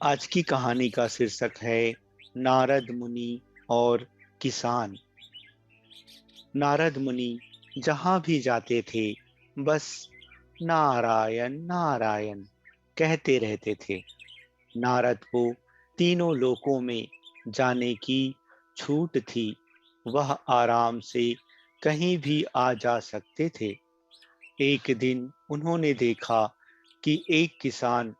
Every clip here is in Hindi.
आज की कहानी का शीर्षक है नारद मुनि और किसान। नारद मुनि जहां भी जाते थे बस नारायण नारायण कहते रहते थे। नारद को तीनों लोकों में जाने की छूट थी। वह आराम से कहीं भी आ जा सकते थे। एक दिन उन्होंने देखा कि एक किसान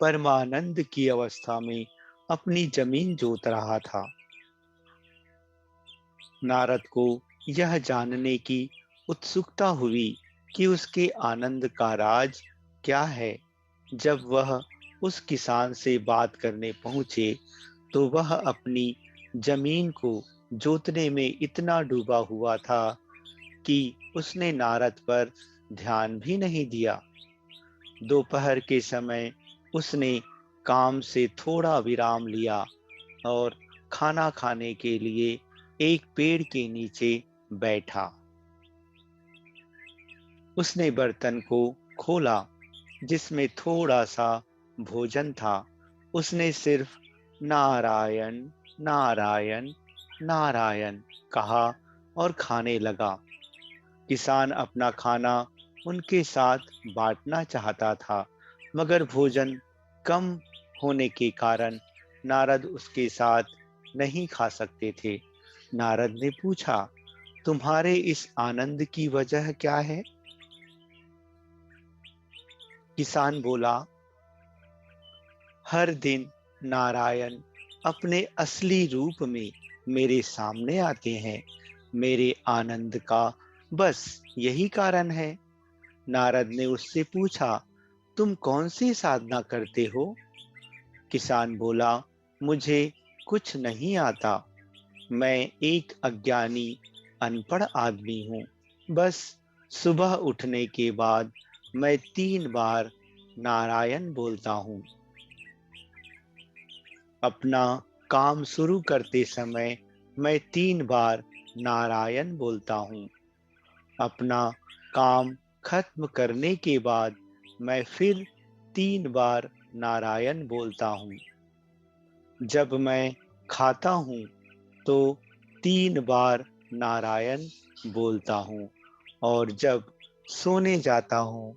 परमानंद की अवस्था में अपनी जमीन जोत रहा था। नारद को यह जानने की उत्सुकता हुई कि उसके आनंद का राज क्या है। जब वह उस किसान से बात करने पहुंचे तो वह अपनी जमीन को जोतने में इतना डूबा हुआ था कि उसने नारद पर ध्यान भी नहीं दिया। दोपहर के समय उसने काम से थोड़ा विराम लिया और खाना खाने के लिए एक पेड़ के नीचे बैठा। उसने बर्तन को खोला जिसमें थोड़ा सा भोजन था। उसने सिर्फ नारायण नारायण नारायण कहा और खाने लगा। किसान अपना खाना उनके साथ बांटना चाहता था, मगर भोजन कम होने के कारण नारद उसके साथ नहीं खा सकते थे। नारद ने पूछा, तुम्हारे इस आनंद की वजह क्या है? किसान बोला, हर दिन नारायण अपने असली रूप में मेरे सामने आते हैं। मेरे आनंद का बस यही कारण है। नारद ने उससे पूछा, तुम कौन सी साधना करते हो? किसान बोला, मुझे कुछ नहीं आता। मैं एक अज्ञानी अनपढ़ आदमी हूँ। बस सुबह उठने के बाद मैं 3 बार नारायण बोलता हूँ। अपना काम शुरू करते समय मैं 3 बार नारायण बोलता हूँ। अपना काम खत्म करने के बाद मैं फिर 3 बार नारायण बोलता हूँ। जब मैं खाता हूँ तो 3 बार नारायण बोलता हूँ और जब सोने जाता हूँ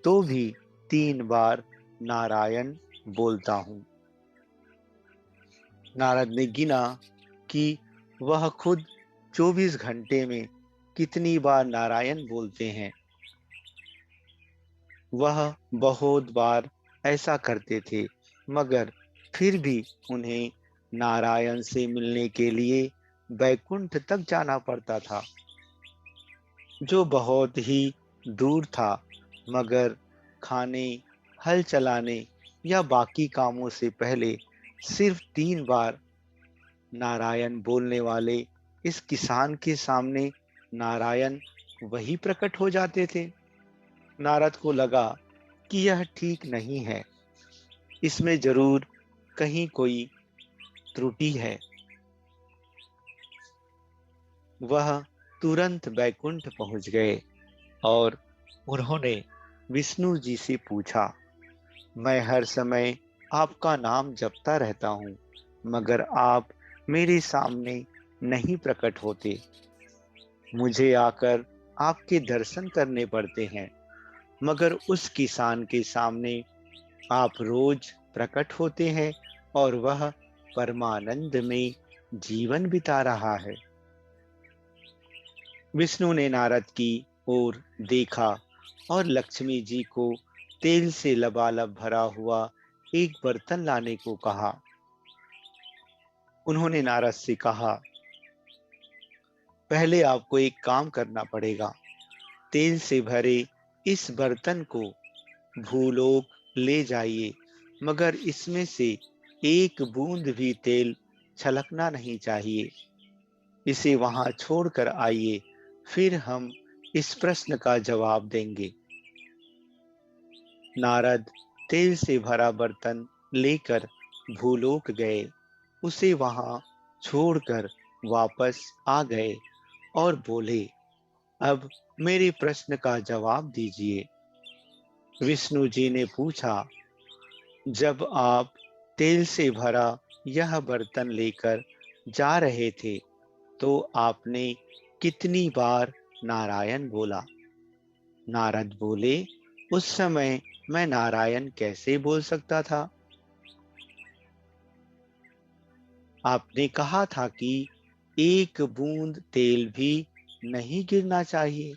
तो भी 3 बार नारायण बोलता हूँ। नारद ने गिना कि वह खुद 24 घंटे में कितनी बार नारायण बोलते हैं। वह बहुत बार ऐसा करते थे, मगर फिर भी उन्हें नारायण से मिलने के लिए बैकुंठ तक जाना पड़ता था, जो बहुत ही दूर था। मगर खाने, हल चलाने या बाकी कामों से पहले सिर्फ 3 बार नारायण बोलने वाले इस किसान के सामने नारायण वही प्रकट हो जाते थे। नारद को लगा कि यह ठीक नहीं है, इसमें जरूर कहीं कोई त्रुटि है। वह तुरंत बैकुंठ पहुंच गए और उन्होंने विष्णु जी से पूछा, मैं हर समय आपका नाम जपता रहता हूँ, मगर आप मेरे सामने नहीं प्रकट होते। मुझे आकर आपके दर्शन करने पड़ते हैं, मगर उस किसान के सामने आप रोज प्रकट होते हैं और वह परमानंद में जीवन बिता रहा है। विष्णु ने नारद की ओर देखा और लक्ष्मी जी को तेल से लबालब भरा हुआ एक बर्तन लाने को कहा। उन्होंने नारद से कहा, पहले आपको एक काम करना पड़ेगा। तेल से भरे इस बर्तन को भूलोक ले जाइए, मगर इसमें से एक बूंद भी तेल छलकना नहीं चाहिए। इसे वहां छोड़कर आइए, फिर हम इस प्रश्न का जवाब देंगे। नारद तेल से भरा बर्तन लेकर भूलोक गए, उसे वहां छोड़कर वापस आ गए और बोले, अब मेरे प्रश्न का जवाब दीजिए। विष्णु जी ने पूछा, जब आप तेल से भरा यह बर्तन लेकर जा रहे थे, तो आपने कितनी बार नारायण बोला? नारद बोले, उस समय मैं नारायण कैसे बोल सकता था? आपने कहा था कि एक बूंद तेल भी नहीं गिरना चाहिए,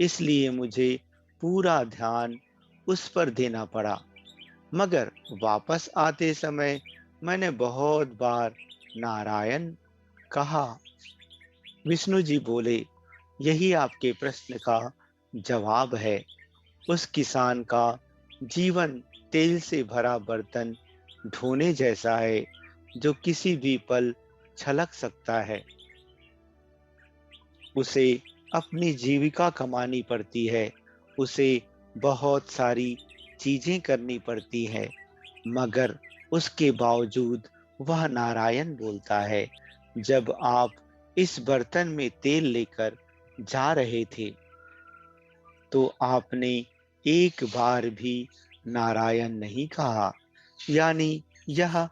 इसलिए मुझे पूरा ध्यान उस पर देना पड़ा। मगर वापस आते समय मैंने बहुत बार नारायण कहा। विष्णु जी बोले, यही आपके प्रश्न का जवाब है। उस किसान का जीवन तेल से भरा बर्तन ढोने जैसा है, जो किसी भी पल छलक सकता है। उसे अपनी जीविका कमानी पड़ती है, उसे बहुत सारी चीजें करनी पड़ती है, मगर उसके बावजूद वह नारायण बोलता है। जब आप इस बर्तन में तेल लेकर जा रहे थे, तो आपने एक बार भी नारायण नहीं कहा। यानी यह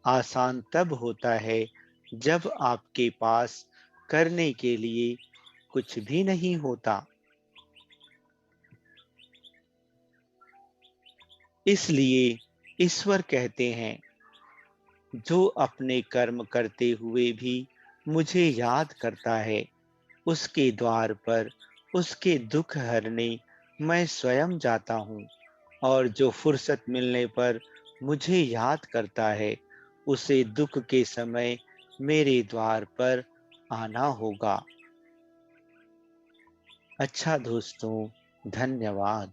आसान तब होता है जब आपके पास करने के लिए कुछ भी नहीं होता। इसलिए ईश्वर कहते हैं, जो अपने कर्म करते हुए भी मुझे याद करता है, उसके द्वार पर उसके दुख हरने मैं स्वयं जाता हूँ। और जो फुर्सत मिलने पर मुझे याद करता है, उसे दुख के समय मेरे द्वार पर आना होगा। अच्छा दोस्तों, धन्यवाद।